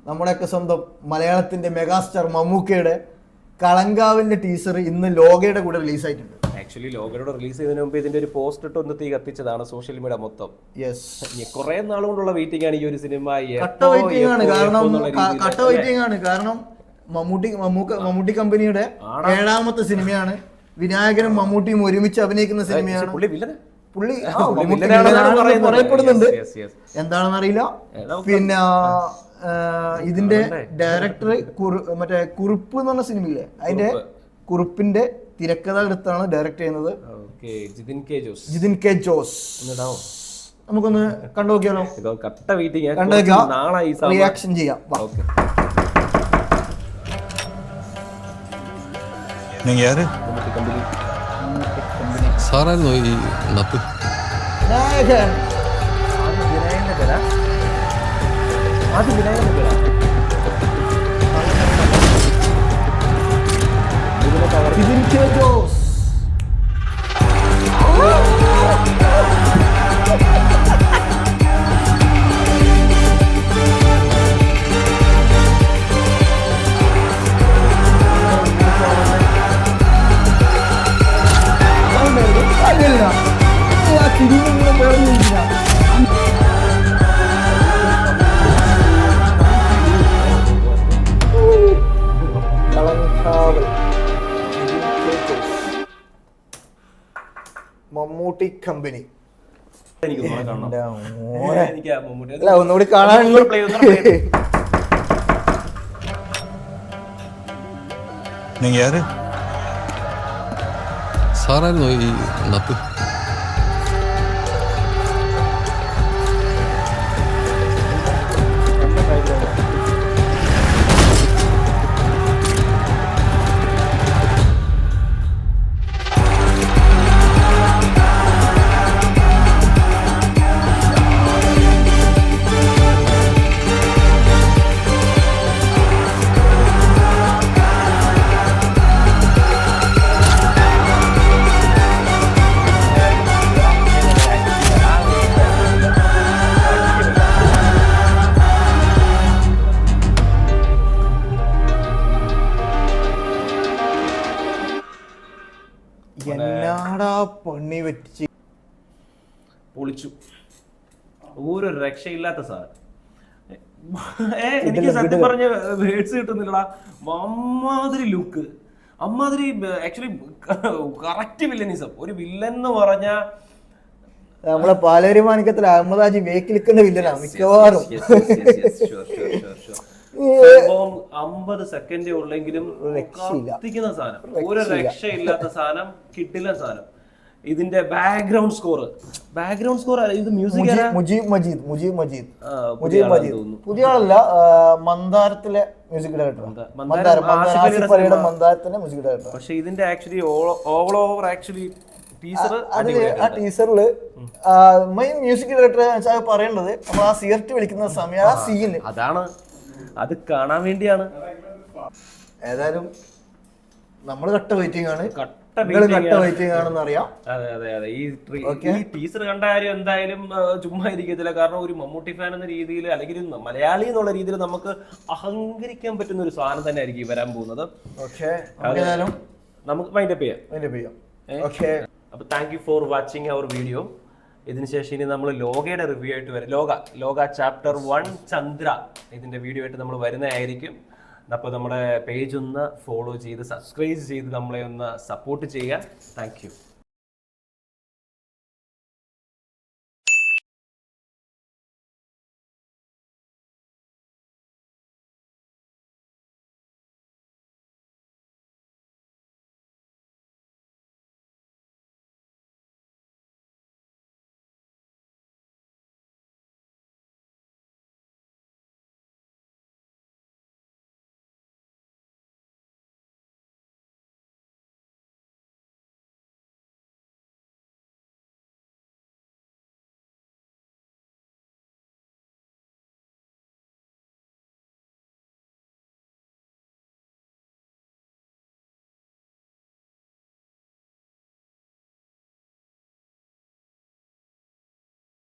നമ്മുടെയൊക്കെ സ്വന്തം മലയാളത്തിന്റെ മെഗാസ്റ്റാർ മമ്മൂക്കയുടെ കളങ്കാവിന്റെ ടീസർ ഇന്ന് ലോകയുടെ കൂടെ റിലീസ് ആയിട്ടുണ്ട്. ആക്ച്വലി ലോകയുടെ റിലീസ് ചെയ്തതിന് മുമ്പ് ഇതിന്റെ ഒരു പോസ്റ്റ് ഇട്ട് ഒന്ന് തീ കത്തിച്ചതാണ് സോഷ്യൽ മീഡിയ മൊത്തം. കുറെ നാളുകൊണ്ടുള്ള വെയിറ്റിംഗ് ആണ് ഈ ഒരു സിനിമ. കട്ട വെയിറ്റിംഗ് ആണ് കാരണം മമ്മൂട്ടി കമ്പനിയുടെ 7ാമത്തെ സിനിമയാണ്. വിനായകനും മമ്മൂട്ടിയും ഒരുമിച്ച് അഭിനയിക്കുന്ന സിനിമയാണ്. പുള്ളി പറയപ്പെടുന്നുണ്ട്, എന്താണെന്നറിയില്ല. പിന്നെ ഇതിന്റെ ഡയറക്ടർ മറ്റേ കുറുപ്പ് എന്ന് പറഞ്ഞ സിനിമയില്ലേ, അതിന്റെ കുറുപ്പിന്റെ തിരക്കഥ എടുത്താണ് ഡയറക്ട് ചെയ്യുന്നത് ജിതിൻ കെ ജോസ്. നമുക്കൊന്ന് കണ്ടുനോക്കിയാലോ? റിയാക്ഷൻ ചെയ്യാം. സാറായിരുന്നോ ഈ നപ്പ്? ജിതിൻ കെ ജോസ്. മമ്മൂട്ടി കമ്പനി ഒന്നുകൂടി കാണാനുള്ള സാറായിരുന്നോ ഈ നപ്പ്? എന്നാടാ പണി വെച്ച് പൊളിച്ചു. ഒരു രക്ഷയില്ലാത്ത സാധനം. എനിക്ക് സത്യം പറഞ്ഞ വേർഡ്സ് കിട്ടുന്നില്ലടാ. അമ്മാതിരി ലുക്ക്, അമ്മാതിരി ആക്ച്വലി കറക്റ്റ് വില്ലനിസം. ഒരു വില്ലൻ എന്ന് പറഞ്ഞ നമ്മളെ പാലേരി മാണിക്കത്തിൽ അഹമ്മദാജി വേക്കിലിക്കുന്ന വില്ലനാണ് മിക്കവാറും. 50 സെക്കൻഡേ ഉള്ളെങ്കിലും കത്തിക്കുന്ന സാധനം, ഒരു രക്ഷയില്ലാത്ത സാധന കിട്ടില്ല സാധനം. ഇതിന്റെ ബാക്ക്ഗ്രൗണ്ട് സ്കോർ ഇത് മ്യൂസിക് മുജീബ് മജീദ് പുതിയ ആളല്ല, മന്ദാരത്തിലെ മ്യൂസിക് ഡയറക്ടർ. മന്ദാരത്തിന്റെ മ്യൂസിക് ഡയറക്ടർ. പക്ഷെ ഇതിന്റെ ആക്ച്വലി ഓൾ ഓവർ ആക്ച്വലി ആ ടീസറില് മെയിൻ മ്യൂസിക് ഡയറക്ടർ പറയേണ്ടത് നമ്മൾ ആ സിഗരറ്റ് വിളിക്കുന്ന സമയം, ആ സീന്, അതാണ്, അത് കാണാൻ വേണ്ടിയാണ്. ഏതായാലും നമ്മൾ കട്ട വെയിറ്റിംഗ് ആണ്, അറിയാം. അതെ അതെ അതെ. ഈ ടീസർ കണ്ട കാര്യം എന്തായാലും ചുമ്മാ ഇരിക്കത്തില്ല. കാരണം ഒരു മമ്മൂട്ടി ഫാൻ എന്ന രീതിയിൽ, അല്ലെങ്കിൽ മലയാളി എന്നുള്ള രീതിയിൽ നമുക്ക് അഹങ്കരിക്കാൻ പറ്റുന്ന ഒരു സാധനം തന്നെ ആയിരിക്കും വരാൻ പോകുന്നത്. നമുക്ക് മൈൻഡപ്പ് ചെയ്യാം. അപ്പൊ thank you for watching our video. ഇതിനുശേഷം ഇനി നമ്മൾ ലോകയുടെ റിവ്യൂ ആയിട്ട് വരും. ലോക ചാപ്റ്റർ 1 ചന്ദ്ര ഇതിന്റെ വീഡിയോ ആയിട്ട് നമ്മൾ വരുന്നതായിരിക്കും. അപ്പോൾ നമ്മുടെ പേജ് ഒന്ന് ഫോളോ ചെയ്ത് സബ്സ്ക്രൈബ് ചെയ്ത് നമ്മളെ ഒന്ന് സപ്പോർട്ട് ചെയ്യുക. Thank you.